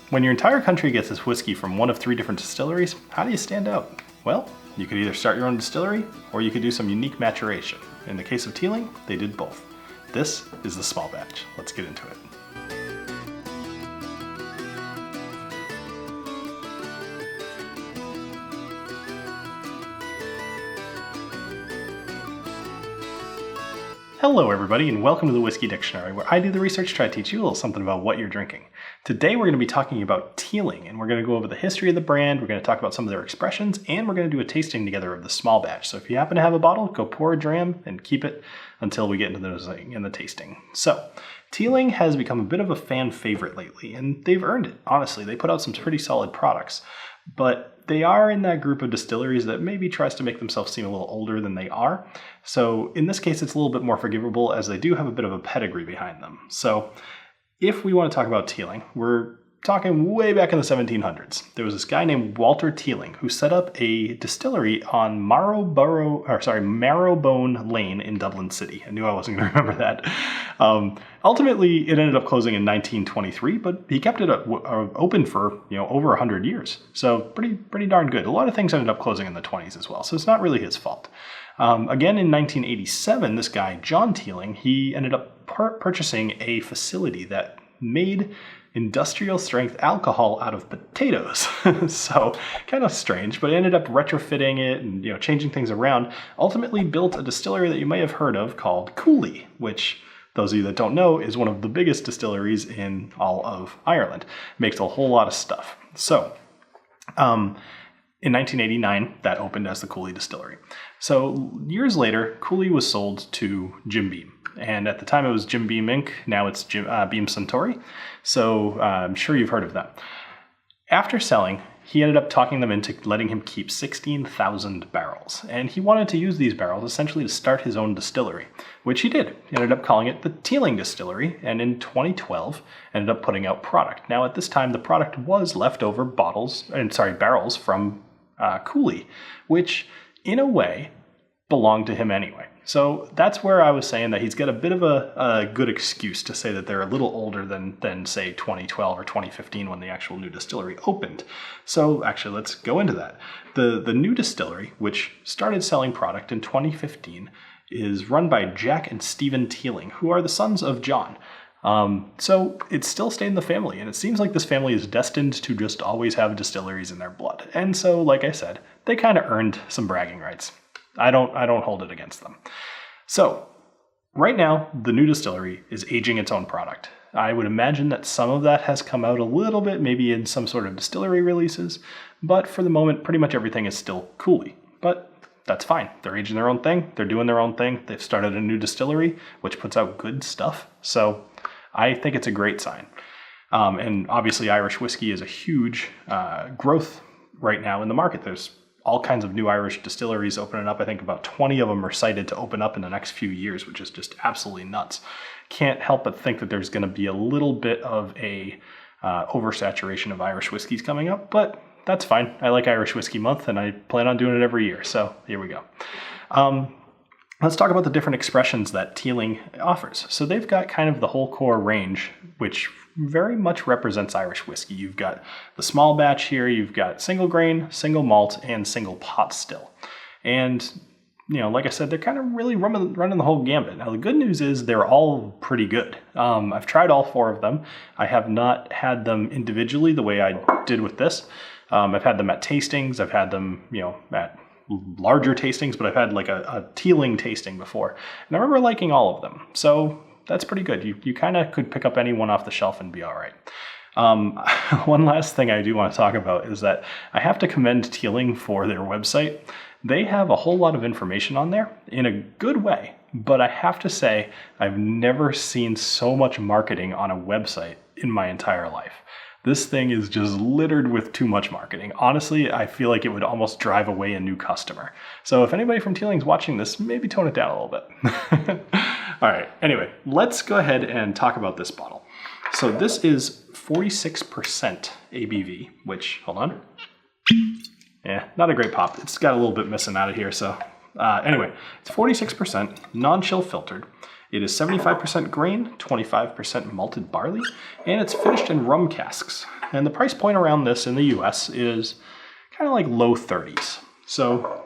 When your entire country gets this whiskey from one of 3 different distilleries, how do you stand out? Well, you could either start your own distillery, or you could do some unique maturation. In the case of Teeling, they did both. This is the small batch. Let's get into it. Hello everybody, and welcome to the Whiskey Dictionary, where I do the research to try to teach you a little something about what you're drinking. Today we're going to be talking about Teeling, and we're going to go over the history of the brand, we're going to talk about some of their expressions, and we're going to do a tasting together of the small batch. So if you happen to have a bottle, go pour a dram and keep it until we get into the tasting. So, Teeling has become a bit of a fan favorite lately, and they've earned it, honestly. They put out some pretty solid products, but they are in that group of distilleries that maybe tries to make themselves seem a little older than they are. So in this case, it's a little bit more forgivable as they do have a bit of a pedigree behind them. So if we want to talk about Teeling, we're talking way back in the 1700s. There was this guy named Walter Teeling who set up a distillery on Marrowbone Lane in Dublin City. I knew I wasn't going to remember that. Ultimately, it ended up closing in 1923, but he kept it open for over 100 years. So pretty darn good. A lot of things ended up closing in the 20s as well, so it's not really his fault. Again, in 1987, this guy, John Teeling, he ended up purchasing a facility that made industrial strength alcohol out of potatoes. So kind of strange, but ended up retrofitting it and changing things around. Ultimately built a distillery that you may have heard of called Cooley, which those of you that don't know is one of the biggest distilleries in all of Ireland. Makes a whole lot of stuff. So in 1989, that opened as the Cooley Distillery. So years later, Cooley was sold to Jim Beam. And at the time it was Jim Beam Inc. Now it's Beam Suntory. So I'm sure you've heard of them. After selling, he ended up talking them into letting him keep 16,000 barrels. And he wanted to use these barrels essentially to start his own distillery, which he did. He ended up calling it the Teeling Distillery, and in 2012 ended up putting out product. Now at this time, the product was leftover barrels from Cooley, which in a way belonged to him anyway. So that's where I was saying that he's got a bit of a good excuse to say that they're a little older than say 2012 or 2015 when the actual new distillery opened. So actually, let's go into that. The new distillery, which started selling product in 2015, is run by Jack and Stephen Teeling, who are the sons of John. So it's still stayed in the family, and it seems like this family is destined to just always have distilleries in their blood. And so, like I said, they kind of earned some bragging rights. I don't hold it against them. So right now, the new distillery is aging its own product. I would imagine that some of that has come out a little bit, maybe in some sort of distillery releases, but for the moment, pretty much everything is still Cooley. But that's fine. They're aging their own thing. They're doing their own thing. They've started a new distillery, which puts out good stuff. So I think it's a great sign. And obviously, Irish whiskey is a huge growth right now in the market. There's all kinds of new Irish distilleries opening up. I think about 20 of them are cited to open up in the next few years, which is just absolutely nuts. Can't help but think that there's going to be a little bit of a oversaturation of Irish whiskeys coming up, but that's fine. I like Irish Whiskey Month, and I plan on doing it every year, so here we go. Let's talk about the different expressions that Teeling offers. So they've got kind of the whole core range, which very much represents Irish whiskey. You've got the small batch here, you've got single grain, single malt, and single pot still. And, like I said, they're kind of really running the whole gambit. Now, the good news is they're all pretty good. I've tried all 4 of them. I have not had them individually the way I did with this. I've had them at tastings. I've had them, at larger tastings, but I've had like a Teeling tasting before. And I remember liking all of them. So that's pretty good. You kind of could pick up any one off the shelf and be all right. One last thing I do want to talk about is that I have to commend Teeling for their website. They have a whole lot of information on there in a good way, but I have to say I've never seen so much marketing on a website in my entire life. This thing is just littered with too much marketing. Honestly, I feel like it would almost drive away a new customer. So if anybody from Teeling's watching this, maybe tone it down a little bit. All right, anyway, let's go ahead and talk about this bottle. So this is 46% ABV, which, hold on. Yeah, not a great pop. It's got a little bit missing out of here, so anyway, it's 46%, non-chill filtered. It is 75% grain, 25% malted barley, and it's finished in rum casks. And the price point around this in the US is kind of like low 30s. So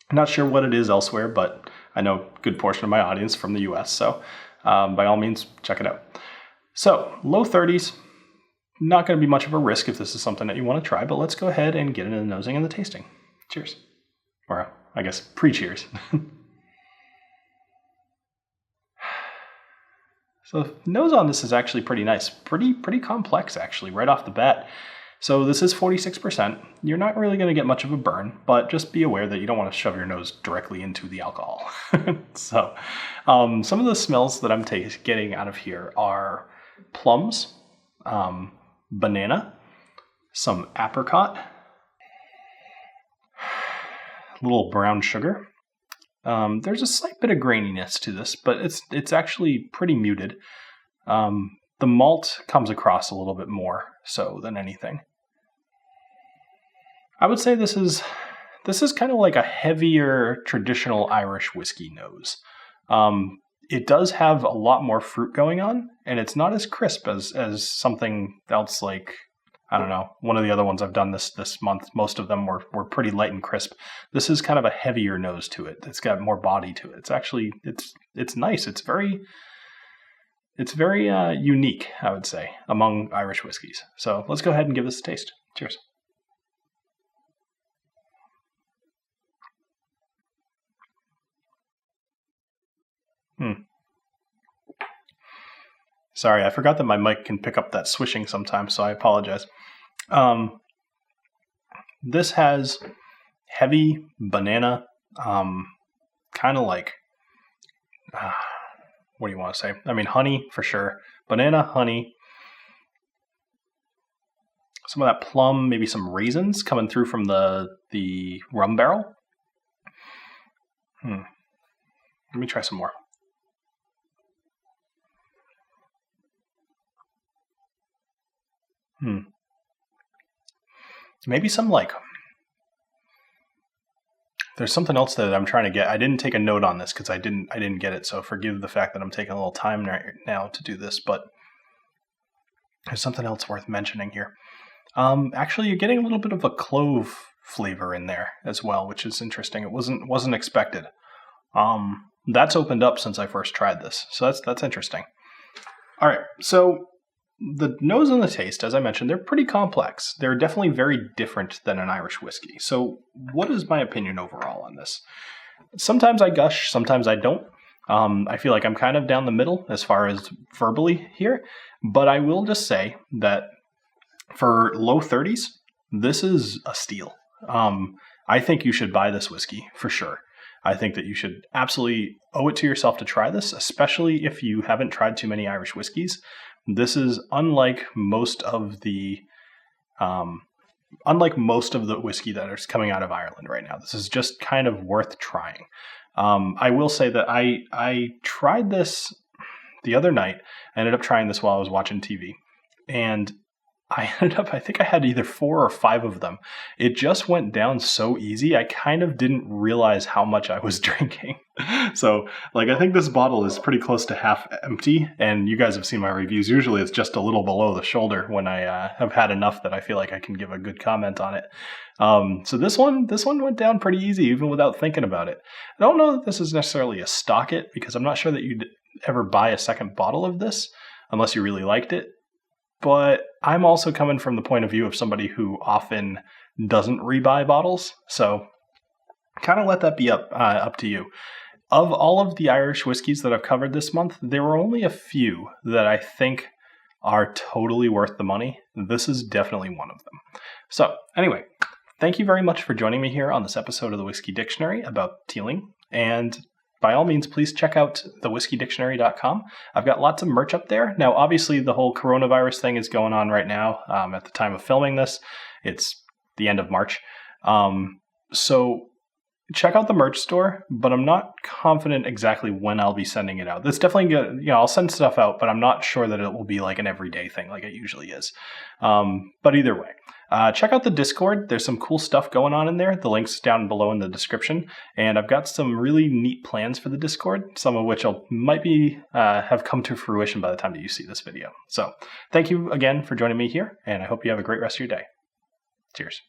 I'm not sure what it is elsewhere, but I know a good portion of my audience from the US. So by all means, check it out. So low 30s, not going to be much of a risk if this is something that you want to try, but let's go ahead and get into the nosing and the tasting. Cheers. Or I guess pre-cheers. So the nose on this is actually pretty nice. Pretty complex actually, right off the bat. So this is 46%. You're not really going to get much of a burn, but just be aware that you don't want to shove your nose directly into the alcohol. So some of the smells that I'm getting out of here are plums, banana, some apricot, a little brown sugar. There's a slight bit of graininess to this, but it's actually pretty muted. The malt comes across a little bit more so than anything. I would say this is kind of like a heavier traditional Irish whiskey nose. It does have a lot more fruit going on, and it's not as crisp as something else like, I don't know, one of the other ones I've done this month. Most of them were pretty light and crisp. This is kind of a heavier nose to it. It's got more body to it. It's actually, it's nice. It's very unique, I would say, among Irish whiskeys. So let's go ahead and give this a taste. Cheers. Sorry, I forgot that my mic can pick up that swishing sometimes, so I apologize. This has heavy banana, kind of like, what do you want to say? I mean, honey for sure. Banana, honey. Some of that plum, maybe some raisins coming through from the rum barrel. Let me try some more. Maybe some there's something else that I'm trying to get. I didn't take a note on this because I didn't get it. So forgive the fact that I'm taking a little time right now to do this, but there's something else worth mentioning here. Actually, you're getting a little bit of a clove flavor in there as well, which is interesting. It wasn't expected. That's opened up since I first tried this, so that's interesting. All right, so the nose and the taste, as I mentioned, they're pretty complex. They're definitely very different than an Irish whiskey. So what is my opinion overall on this? Sometimes I gush, sometimes I don't. I feel like I'm kind of down the middle as far as verbally here, but I will just say that for low 30s, this is a steal. I think you should buy this whiskey for sure. I think that you should absolutely owe it to yourself to try this, especially if you haven't tried too many Irish whiskeys. This is unlike most of the whiskey that is coming out of Ireland right now. This is just kind of worth trying. I will say that I tried this the other night. I ended up trying this while I was watching TV, and I think I had either 4 or 5 of them. It just went down so easy. I kind of didn't realize how much I was drinking. So, I think this bottle is pretty close to half empty, and you guys have seen my reviews. Usually it's just a little below the shoulder when I have had enough that I feel like I can give a good comment on it. So this one went down pretty easy, even without thinking about it. I don't know that this is necessarily a stock it, because I'm not sure that you'd ever buy a second bottle of this unless you really liked it. But I'm also coming from the point of view of somebody who often doesn't rebuy bottles. So kind of let that be up to you. Of all of the Irish whiskeys that I've covered this month, there were only a few that I think are totally worth the money. This is definitely one of them. So anyway, thank you very much for joining me here on this episode of the Whiskey Dictionary about Teeling. And by all means, please check out thewhiskydictionary.com. I've got lots of merch up there. Now, obviously, the whole coronavirus thing is going on right now. At the time of filming this, it's the end of March. So check out the merch store, but I'm not confident exactly when I'll be sending it out. That's definitely good. I'll send stuff out, but I'm not sure that it will be like an everyday thing like it usually is. But either way, Check out the Discord. There's some cool stuff going on in there. The link's down below in the description. And I've got some really neat plans for the Discord, some of which might be have come to fruition by the time that you see this video. So thank you again for joining me here, and I hope you have a great rest of your day. Cheers.